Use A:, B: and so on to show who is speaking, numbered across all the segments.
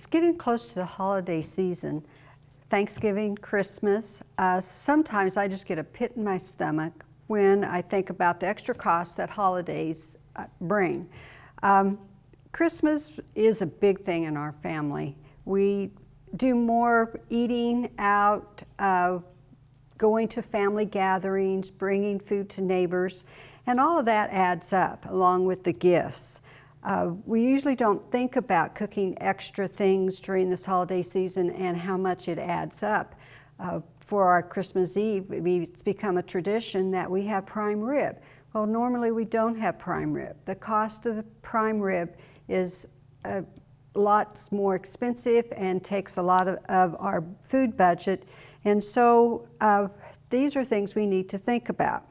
A: It's getting close to the holiday season, Thanksgiving, Christmas. Sometimes I just get a pit in my stomach when I think about the extra costs that holidays bring. Christmas is a big thing in our family. We do more eating out, going to family gatherings, bringing food to neighbors, and all of that adds up along with the gifts. We usually don't think about cooking extra things during this holiday season and how much it adds up. For our Christmas Eve, it's become a tradition that we have prime rib. Well, normally we don't have prime rib. The cost of the prime rib is lots more expensive and takes a lot of our food budget. And so these are things we need to think about.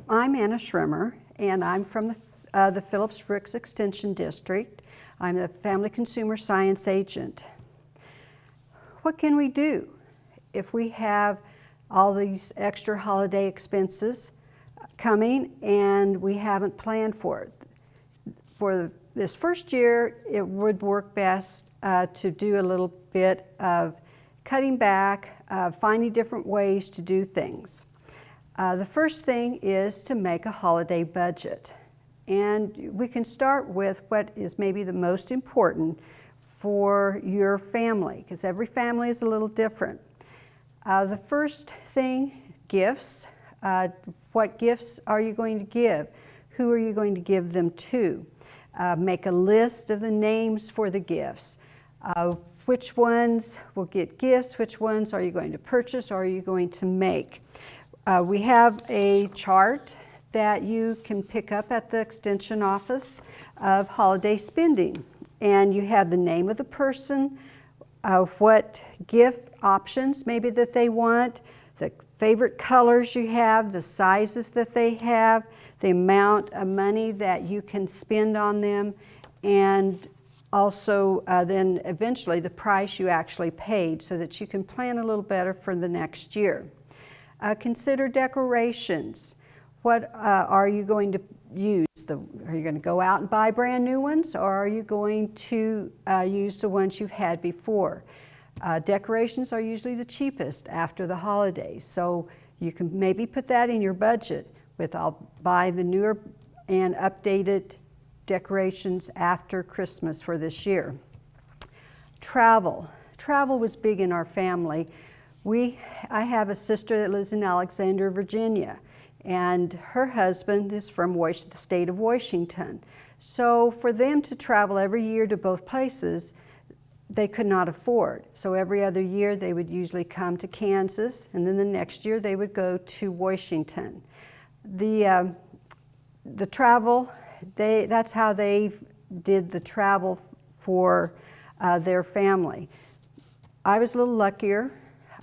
A: I'm Anna Schremmer, and I'm from the Phillips Brooks Extension District. I'm the Family Consumer Science Agent. What can we do if we have all these extra holiday expenses coming and we haven't planned for it? For this first year, it would work best to do a little bit of cutting back, finding different ways to do things. The first thing is to make a holiday budget. And we can start with what is maybe the most important for your family, because every family is a little different. The first thing, gifts. What gifts are you going to give? Who are you going to give them to? Make a list of the names for the gifts. Which ones will get gifts? Which ones are you going to purchase or are you going to make? We have a chart that you can pick up at the extension office of holiday spending. And you have the name of the person, what gift options maybe that they want, the favorite colors you have, the sizes that they have, the amount of money that you can spend on them, and also then eventually the price you actually paid so that you can plan a little better for the next year. Consider decorations. What are you going to use? Are you going to go out and buy brand new ones, or are you going to use the ones you've had before? Decorations are usually the cheapest after the holidays, so you can maybe put that in your budget with I'll buy the newer and updated decorations after Christmas for this year. Travel. Travel was big in our family. I have a sister that lives in Alexandria, Virginia, and her husband is from the state of Washington. So for them to travel every year to both places, they could not afford. So every other year they would usually come to Kansas, and then the next year they would go to Washington. The travel, that's how they did the travel for their family. I was a little luckier.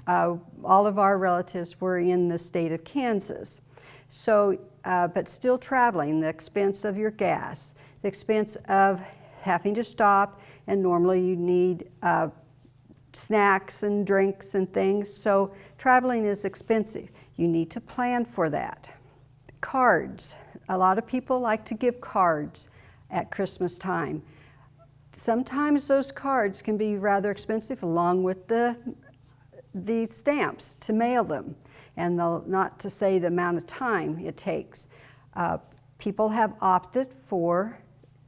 A: All of our relatives were in the state of Kansas. So, but still traveling, the expense of your gas, the expense of having to stop, and normally you need snacks and drinks and things, so traveling is expensive. You need to plan for that. Cards. A lot of people like to give cards at Christmas time. Sometimes those cards can be rather expensive along with the stamps to mail them, and not to say the amount of time it takes. People have opted for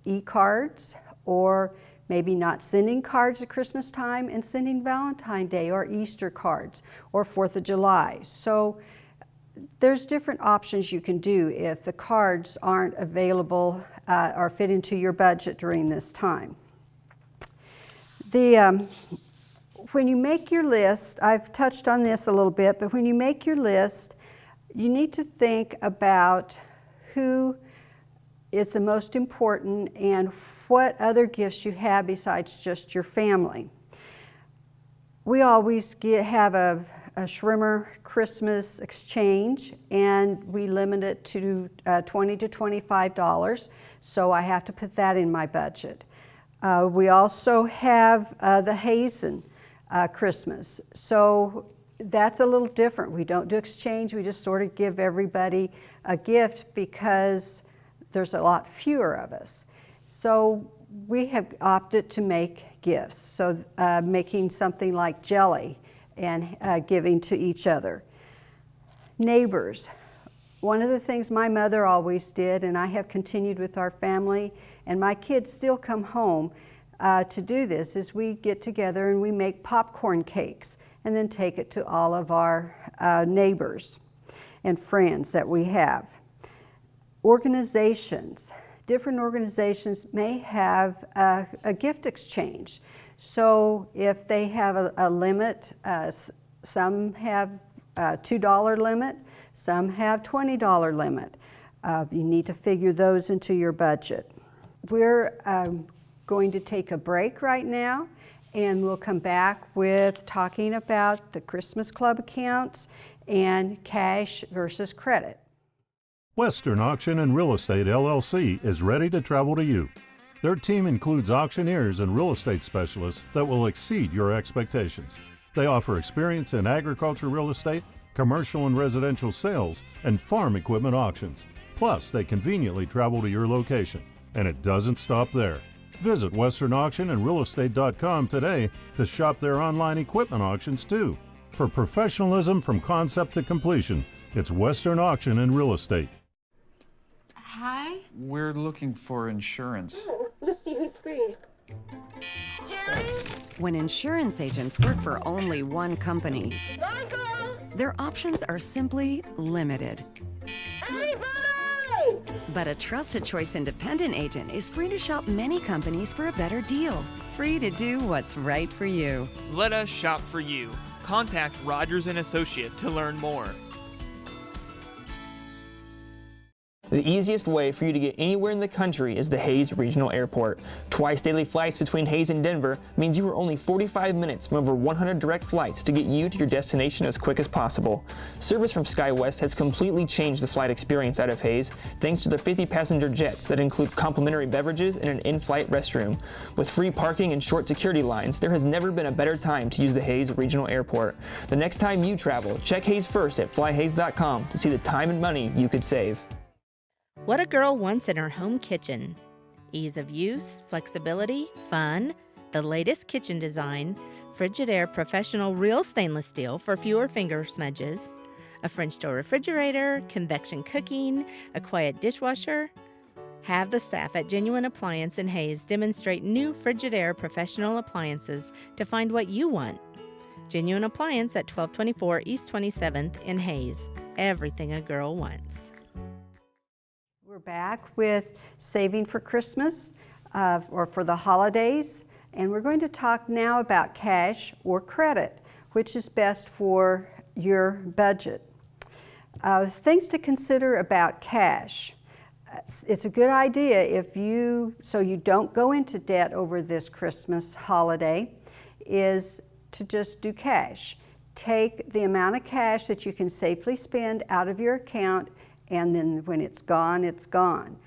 A: e-cards, or maybe not sending cards at Christmas time and sending Valentine's Day or Easter cards or 4th of July. So there's different options you can do if the cards aren't available or fit into your budget during this time. When you make your list, I've touched on this a little bit, but when you make your list, you need to think about who is the most important and what other gifts you have besides just your family. We always have a Schremmer Christmas exchange, and we limit it to $20 to $25, so I have to put that in my budget. We also have the Hazen Christmas. So that's a little different. We don't do exchange, we just sort of give everybody a gift because there's a lot fewer of us. So we have opted to make gifts, so making something like jelly and giving to each other. Neighbors. One of the things my mother always did, and I have continued with our family, and my kids still come home to do this, is we get together and we make popcorn cakes and then take it to all of our neighbors and friends that we have. Organizations. Different organizations may have a gift exchange. So if they have a limit, some have a $2 limit, some have $20 limit. You need to figure those into your budget. We're going to take a break right now, and we'll come back with talking about the Christmas Club accounts and cash versus credit.
B: Western Auction and Real Estate LLC is ready to travel to you. Their team includes auctioneers and real estate specialists that will exceed your expectations. They offer experience in agriculture real estate, commercial and residential sales, and farm equipment auctions. Plus, they conveniently travel to your location. And it doesn't stop there. Visit westernauctionandrealestate.com today to shop their online equipment auctions too. For professionalism from concept to completion, it's Western Auction and Real Estate.
C: Hi.
D: We're looking for insurance.
C: Oh, let's see who's free.
E: Jerry?
F: When insurance agents work for only one company,
E: Michael!
F: their options are simply limited.
E: Hey, buddy!
F: But a trusted choice independent agent is free to shop many companies for a better deal. Free to do what's right for you.
G: Let us shop for you. Contact Rogers & Associate to learn more.
H: The easiest way for you to get anywhere in the country is the Hayes Regional Airport. Twice daily flights between Hayes and Denver means you are only 45 minutes from over 100 direct flights to get you to your destination as quick as possible. Service from SkyWest has completely changed the flight experience out of Hayes thanks to their 50-passenger jets that include complimentary beverages and an in-flight restroom. With free parking and short security lines, there has never been a better time to use the Hayes Regional Airport. The next time you travel, check Hayes first at flyhays.com to see the time and money you could save.
I: What a girl wants in her home kitchen. Ease of use, flexibility, fun, the latest kitchen design, Frigidaire Professional Real Stainless Steel for fewer finger smudges, a French door refrigerator, convection cooking, a quiet dishwasher. Have the staff at Genuine Appliance in Hayes demonstrate new Frigidaire Professional appliances to find what you want. Genuine Appliance at 1224 East 27th in Hayes. Everything a girl wants.
A: We're back with saving for Christmas or for the holidays, and we're going to talk now about cash or credit, which is best for your budget. Things to consider about cash. It's a good idea so you don't go into debt over this Christmas holiday, is to just do cash. Take the amount of cash that you can safely spend out of your account, and then when it's gone, it's gone.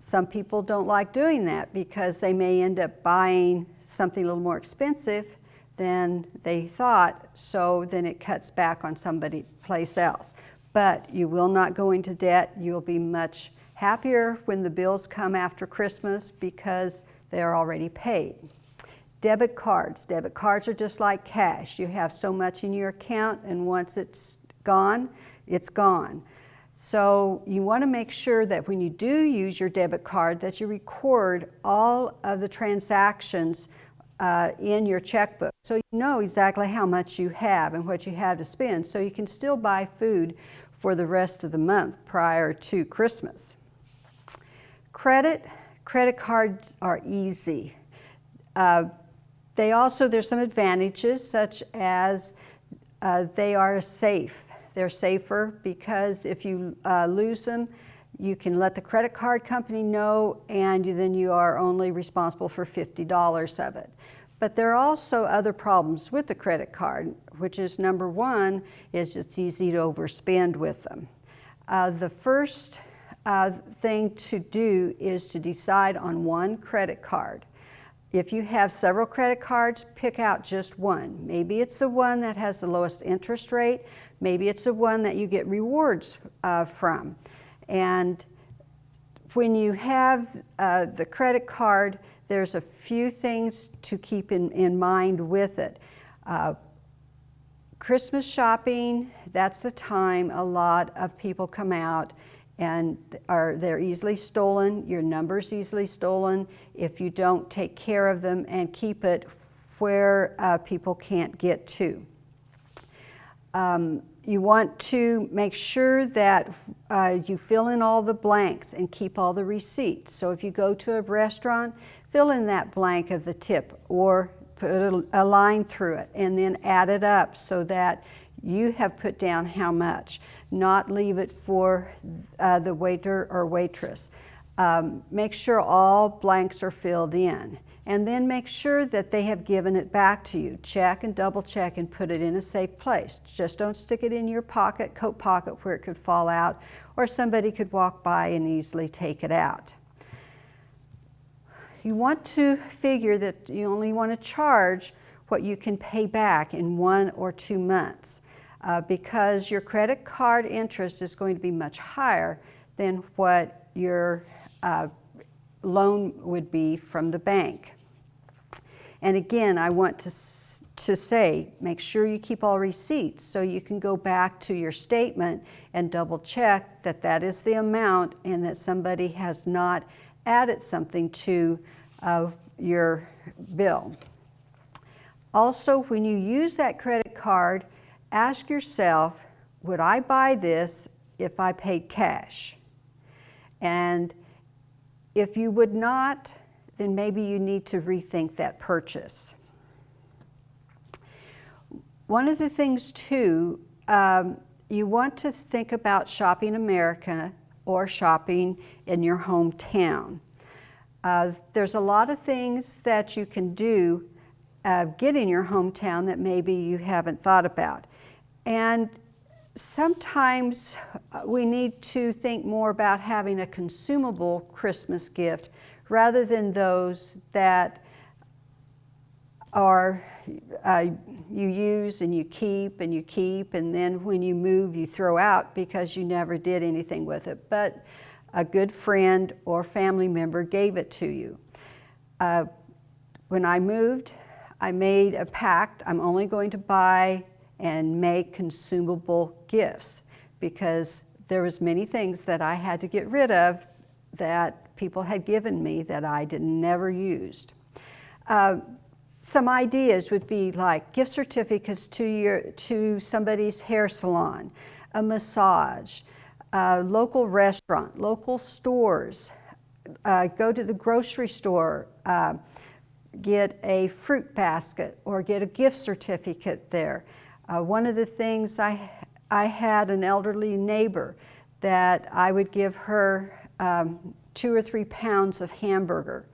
A: Some people don't like doing that because they may end up buying something a little more expensive than they thought, so then it cuts back on somebody place else. But you will not go into debt. You'll be much happier when the bills come after Christmas because they're already paid. Debit cards. Debit cards are just like cash. You have so much in your account, and once it's gone, it's gone. So you want to make sure that when you do use your debit card that you record all of the transactions in your checkbook, so you know exactly how much you have and what you have to spend, so you can still buy food for the rest of the month prior to Christmas. Credit cards are easy. There's some advantages, such as they are safe. They're safer because if you lose them, you can let the credit card company know, and then you are only responsible for $50 of it. But there are also other problems with the credit card, which is number one, is it's easy to overspend with them. The first thing to do is to decide on one credit card. If you have several credit cards, pick out just one. Maybe it's the one that has the lowest interest rate. Maybe it's the one that you get rewards from. And when you have the credit card, there's a few things to keep in mind with it. Christmas shopping, that's the time a lot of people come out and they're easily stolen. Your number's easily stolen if you don't take care of them and keep it where people can't get to. You want to make sure that you fill in all the blanks and keep all the receipts. So if you go to a restaurant, fill in that blank of the tip or put a line through it and then add it up so that you have put down how much, not leave it for the waiter or waitress. Make sure all blanks are filled in. And then make sure that they have given it back to you. Check and double check and put it in a safe place. Just don't stick it in your pocket, coat pocket, where it could fall out or somebody could walk by and easily take it out. You want to figure that you only want to charge what you can pay back in 1 or 2 months because your credit card interest is going to be much higher than what your loan would be from the bank. And again, I want to say, make sure you keep all receipts so you can go back to your statement and double check that that is the amount and that somebody has not added something to your bill. Also, when you use that credit card, ask yourself, would I buy this if I paid cash? And if you would not, then maybe you need to rethink that purchase. One of the things too, you want to think about shopping America or shopping in your hometown. There's a lot of things that you can do, get in your hometown that maybe you haven't thought about. And sometimes we need to think more about having a consumable Christmas gift rather than those that are you use and you keep and then when you move you throw out because you never did anything with it, but a good friend or family member gave it to you. When I moved, I made a pact. I'm only going to buy and make consumable gifts because there was many things that I had to get rid of that people had given me that I never used. Some ideas would be like gift certificates to somebody's hair salon, a massage, local restaurant, local stores, go to the grocery store, get a fruit basket or get a gift certificate there. One of the things I had an elderly neighbor that I would give her 2 or 3 pounds of hamburger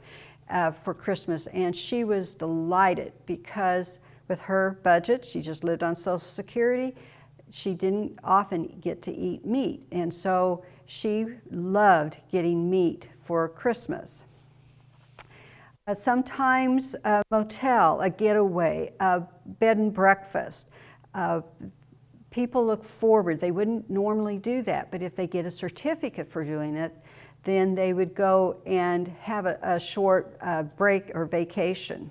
A: for Christmas, and she was delighted because with her budget, she just lived on Social Security, she didn't often get to eat meat, and so she loved getting meat for Christmas. Sometimes a motel, a getaway, a bed and breakfast. People look forward. They wouldn't normally do that, but if they get a certificate for doing it, then they would go and have a short break or vacation.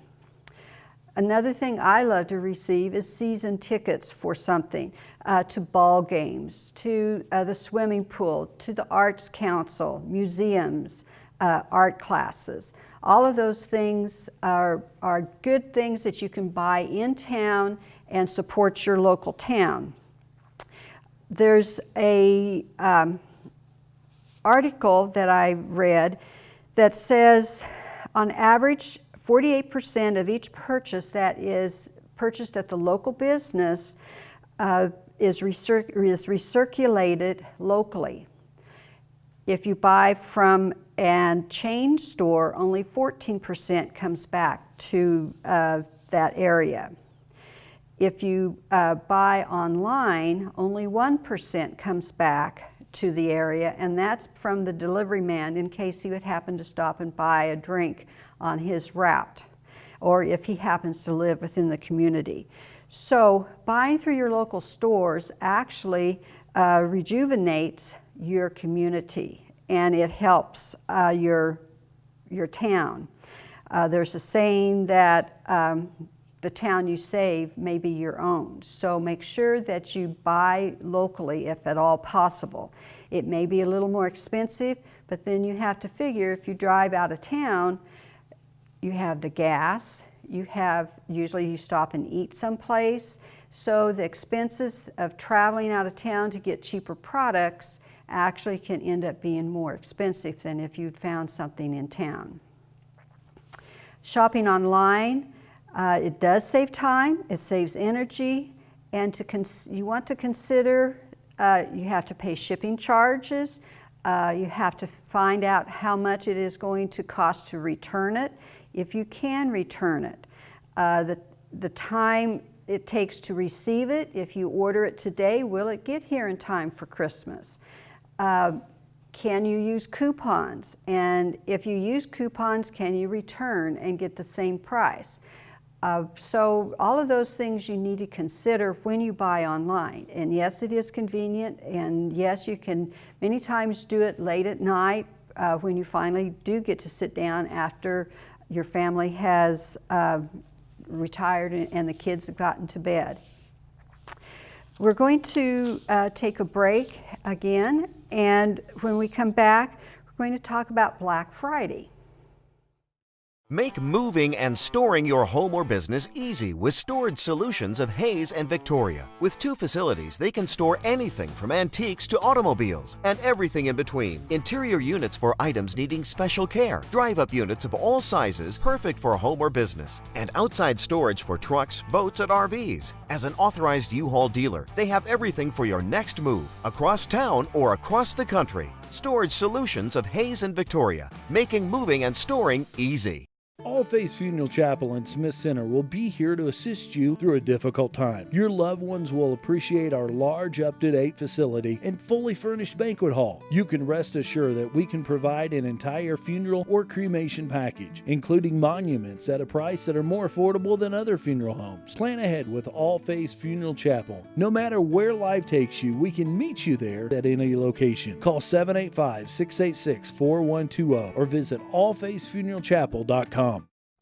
A: Another thing I love to receive is season tickets for something, to ball games, to the swimming pool, to the Arts Council, museums, art classes. All of those things are good things that you can buy in town and support your local town. There's a article that I read that says on average 48% of each purchase that is purchased at the local business is recirculated locally. If you buy from a chain store, only 14% comes back to that area. If you buy online, only 1% comes back to the area, and that's from the delivery man in case he would happen to stop and buy a drink on his route, or if he happens to live within the community. So buying through your local stores actually rejuvenates your community, and it helps your town. There's a saying that the town you save may be your own. So make sure that you buy locally if at all possible. It may be a little more expensive, but then you have to figure if you drive out of town, you have the gas, usually you stop and eat someplace. So the expenses of traveling out of town to get cheaper products actually can end up being more expensive than if you'd found something in town. Shopping online, it does save time, it saves energy, and you want to consider you have to pay shipping charges, you have to find out how much it is going to cost to return it, if you can return it. The time it takes to receive it, if you order it today, will it get here in time for Christmas? Can you use coupons? And if you use coupons, can you return and get the same price? So all of those things you need to consider when you buy online. And yes, it is convenient, and yes, you can many times do it late at night when you finally do get to sit down after your family has retired and the kids have gotten to bed. We're going to take a break again, and when we come back, we're going to talk about Black Friday.
J: Make moving and storing your home or business easy with storage solutions of Hayes and Victoria. With 2 facilities, they can store anything from antiques to automobiles and everything in between. Interior units for items needing special care. Drive-up units of all sizes, perfect for home or business. And outside storage for trucks, boats, and RVs. As an authorized U-Haul dealer, they have everything for your next move, across town or across the country. Storage solutions of Hayes and Victoria, making moving and storing easy.
K: All Faith Funeral Chapel and Smith Center will be here to assist you through a difficult time. Your loved ones will appreciate our large, up-to-date facility and fully furnished banquet hall. You can rest assured that we can provide an entire funeral or cremation package, including monuments at a price that are more affordable than other funeral homes. Plan ahead with All Faith Funeral Chapel. No matter where life takes you, we can meet you there at any location. Call 785-686-4120 or visit allfaithfuneralchapel.com.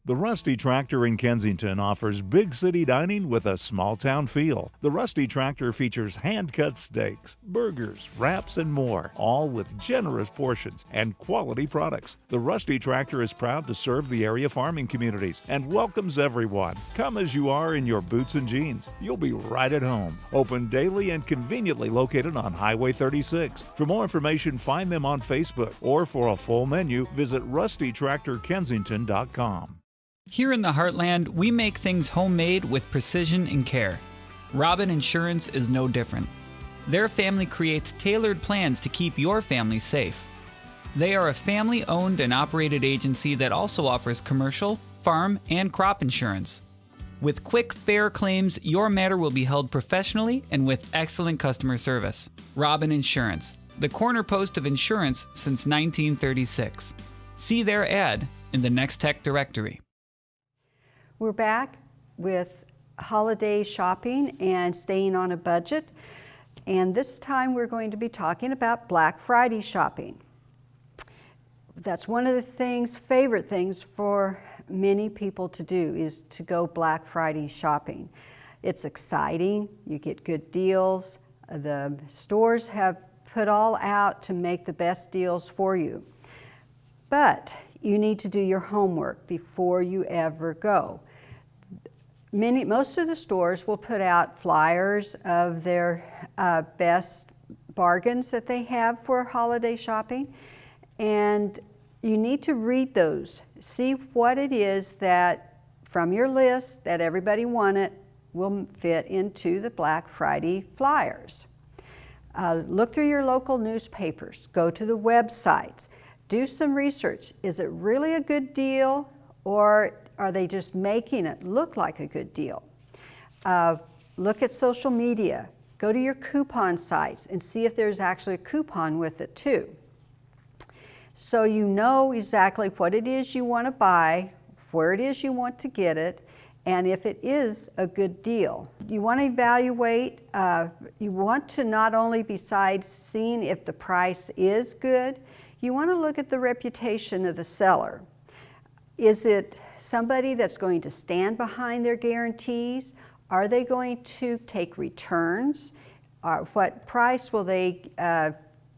L: The Rusty Tractor in Kensington offers big city dining with a small town feel. The Rusty Tractor features hand-cut steaks, burgers, wraps, and more, all with generous portions and quality products. The Rusty Tractor is proud to serve the area farming communities and welcomes everyone. Come as you are in your boots and jeans. You'll be right at home. Open daily and conveniently located on Highway 36. For more information, find them on Facebook, or for a full menu, visit rustytractorkensington.com.
G: Here in the Heartland, we make things homemade with precision and care. Robin Insurance is no different. Their family creates tailored plans to keep your family safe. They are a family-owned and operated agency that also offers commercial, farm, and crop insurance. With quick, fair claims, your matter will be held professionally and with excellent customer service. Robin Insurance, the corner post of insurance since 1936. See their ad in the Nex-Tech directory.
A: We're back with holiday shopping and staying on a budget, and this time we're going to be talking about Black Friday shopping. That's one of the favorite things for many people to do, is to go Black Friday shopping. It's exciting, you get good deals, the stores have put all out to make the best deals for you. But you need to do your homework before you ever go. Most of the stores will put out flyers of their best bargains that they have for holiday shopping, and you need to read those. See what it is that from your list that everybody wanted will fit into the Black Friday flyers. Look through your local newspapers, go to the websites, do some research. Is it really a good deal, or are they just making it look like a good deal? Look at social media. Go to your coupon sites and see if there's actually a coupon with it too. So you know exactly what it is you want to buy, where it is you want to get it, and if it is a good deal. You want to evaluate, you want to not only, besides seeing if the price is good, you want to look at the reputation of the seller. Is it somebody that's going to stand behind their guarantees? Are they going to take returns? What price will they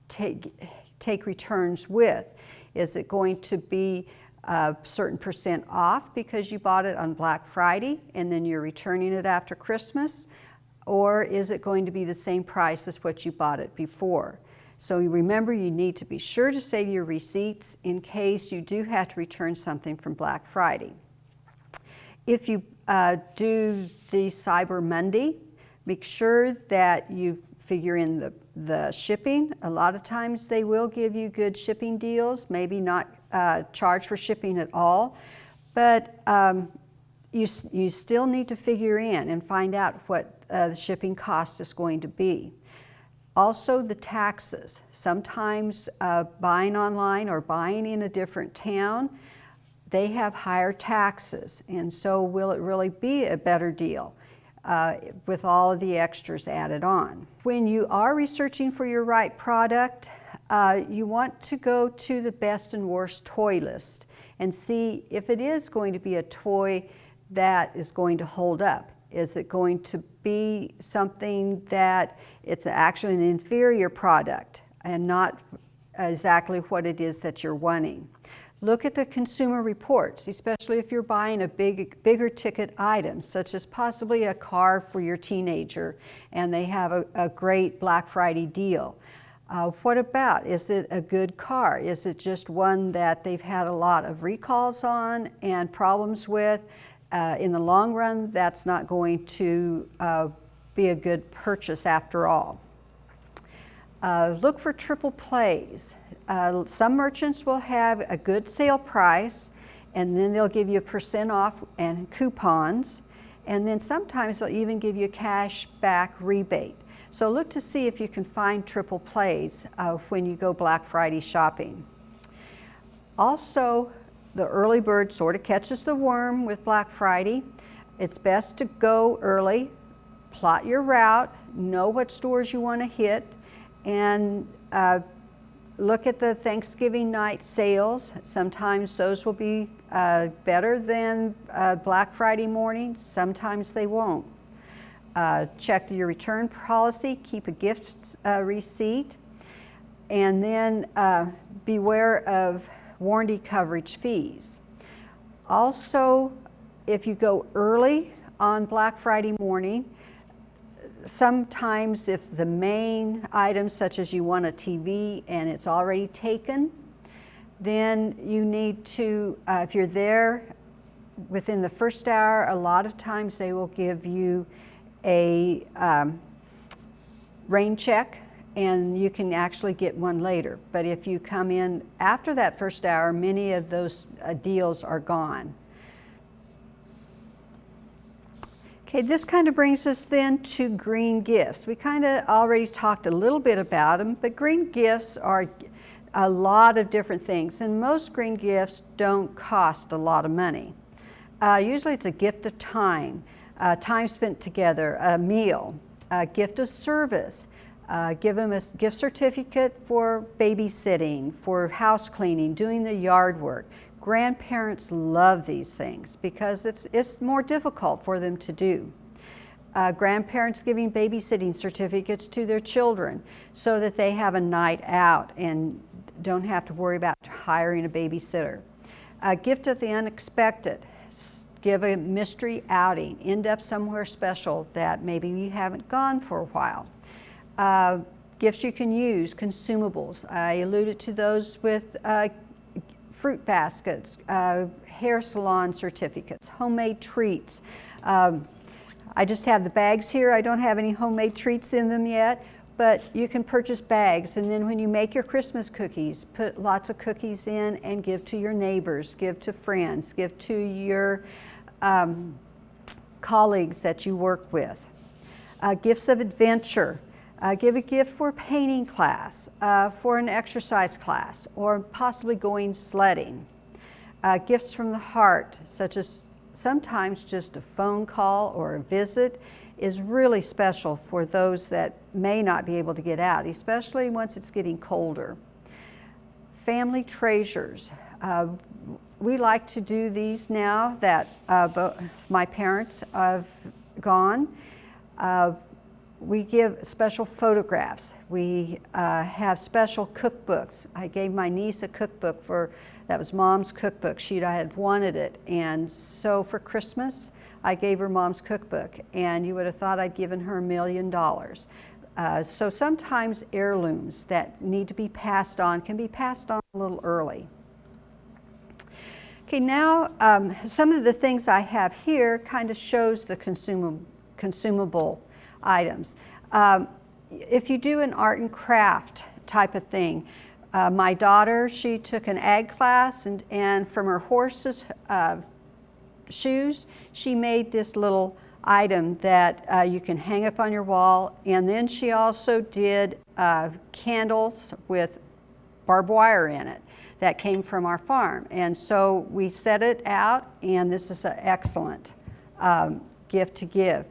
A: take returns with? Is it going to be a certain percent off because you bought it on Black Friday and then you're returning it after Christmas? Or is it going to be the same price as what you bought it before? So remember, you need to be sure to save your receipts in case you do have to return something from Black Friday. If you do the Cyber Monday, make sure that you figure in the shipping. A lot of times they will give you good shipping deals, maybe not charge for shipping at all, but you still need to figure in and find out what the shipping cost is going to be. Also, the taxes. Sometimes buying online or buying in a different town, they have higher taxes, and so will it really be a better deal with all of the extras added on? When you are researching for your right product, you want to go to the best and worst toy list and see if it is going to be a toy that is going to hold up. Is it going to be something that it's actually an inferior product and not exactly what it is that you're wanting? Look at the consumer reports, especially if you're buying a bigger ticket item, such as possibly a car for your teenager, and they have a great Black Friday deal. What about, is it a good car? Is it just one that they've had a lot of recalls on and problems with? In the long run, that's not going to be a good purchase after all. Look for triple plays. Some merchants will have a good sale price, and then they'll give you a % off and coupons, and then sometimes they'll even give you a cash back rebate. So look to see if you can find triple plays when you go Black Friday shopping. Also, the early bird sort of catches the worm with Black Friday. It's best to go early, plot your route, know what stores you want to hit, and look at the Thanksgiving night sales. Sometimes those will be better than Black Friday morning. Sometimes they won't. Check your return policy, keep a gift receipt, and then beware of warranty coverage fees. Also, if you go early on Black Friday morning, sometimes if the main items, such as you want a TV and it's already taken, then you need to, if you're there within the first hour, a lot of times they will give you a rain check, and you can actually get one later. But if you come in after that first hour, many of those deals are gone. Okay, this kind of brings us then to green gifts. We kind of already talked a little bit about them, but green gifts are a lot of different things, and most green gifts don't cost a lot of money. Usually it's a gift of time, time spent together, a meal, a gift of service. Give them a gift certificate for babysitting, for house cleaning, doing the yard work. Grandparents love these things because it's more difficult for them to do. Grandparents giving babysitting certificates to their children so that they have a night out and don't have to worry about hiring a babysitter. A gift of the unexpected. Give a mystery outing. End up somewhere special that maybe you haven't gone for a while. Gifts you can use, consumables. I alluded to those with fruit baskets, hair salon certificates, homemade treats. I just have the bags here. I don't have any homemade treats in them yet, but you can purchase bags, and then when you make your Christmas cookies, put lots of cookies in and give to your neighbors, give to friends, give to your colleagues that you work with. Gifts of adventure. Give a gift for a painting class, for an exercise class, or possibly going sledding. Gifts from the heart, such as sometimes just a phone call or a visit, is really special for those that may not be able to get out, especially once it's getting colder. Family treasures. we like to do these now that my parents have gone. We give special photographs. We have special cookbooks. I gave my niece a cookbook that was Mom's cookbook. She had wanted it, and so for Christmas, I gave her Mom's cookbook, and you would have thought I'd given her $1 million. So sometimes heirlooms that need to be passed on can be passed on a little early. Okay, now some of the things I have here kind of shows the consumable items. If you do an art and craft type of thing, my daughter, she took an ag class, and from her horse's shoes, she made this little item that you can hang up on your wall. And then she also did candles with barbed wire in it that came from our farm. And so we set it out, and this is an excellent gift to give.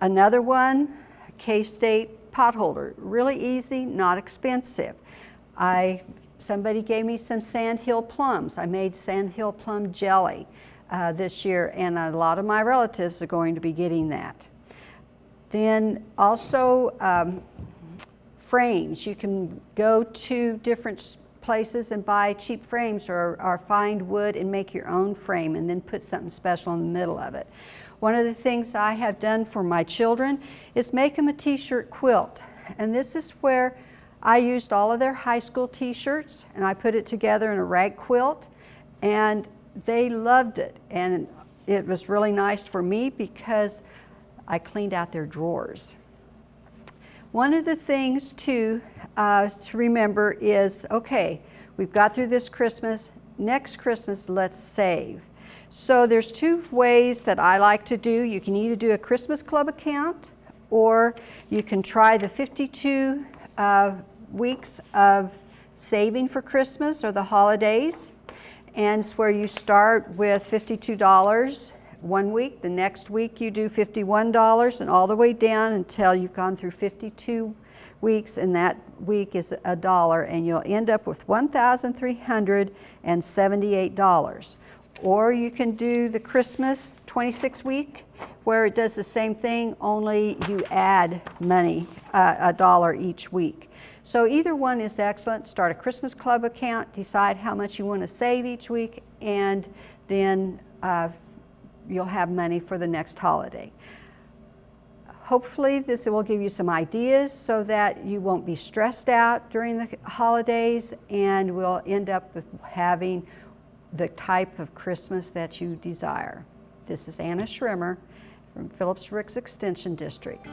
A: Another one, K-State pot holder, really easy, not expensive. Somebody gave me some sandhill plums. I made sandhill plum jelly this year, and a lot of my relatives are going to be getting that. Then also frames. You can go to different places and buy cheap frames or find wood and make your own frame and then put something special in the middle of it. One of the things I have done for my children is make them a t-shirt quilt. And this is where I used all of their high school t-shirts and I put it together in a rag quilt, and they loved it. And it was really nice for me because I cleaned out their drawers. One of the things to remember is, okay, we've got through this Christmas, next Christmas let's save. So there's two ways that I like to do. You can either do a Christmas Club account, or you can try the 52 weeks of saving for Christmas or the holidays. And it's where you start with $52 one week, the next week you do $51, and all the way down until you've gone through 52 weeks, and that week is $1, and you'll end up with $1,378. Or you can do the Christmas 26 week, where it does the same thing, only you add money, $1 each week. So either one is excellent. Start a Christmas Club account, decide how much you want to save each week, and then you'll have money for the next holiday. Hopefully this will give you some ideas so that you won't be stressed out during the holidays, and we'll end up with having the type of Christmas that you desire. This is Anna Schremmer from Phillips Ricks Extension District.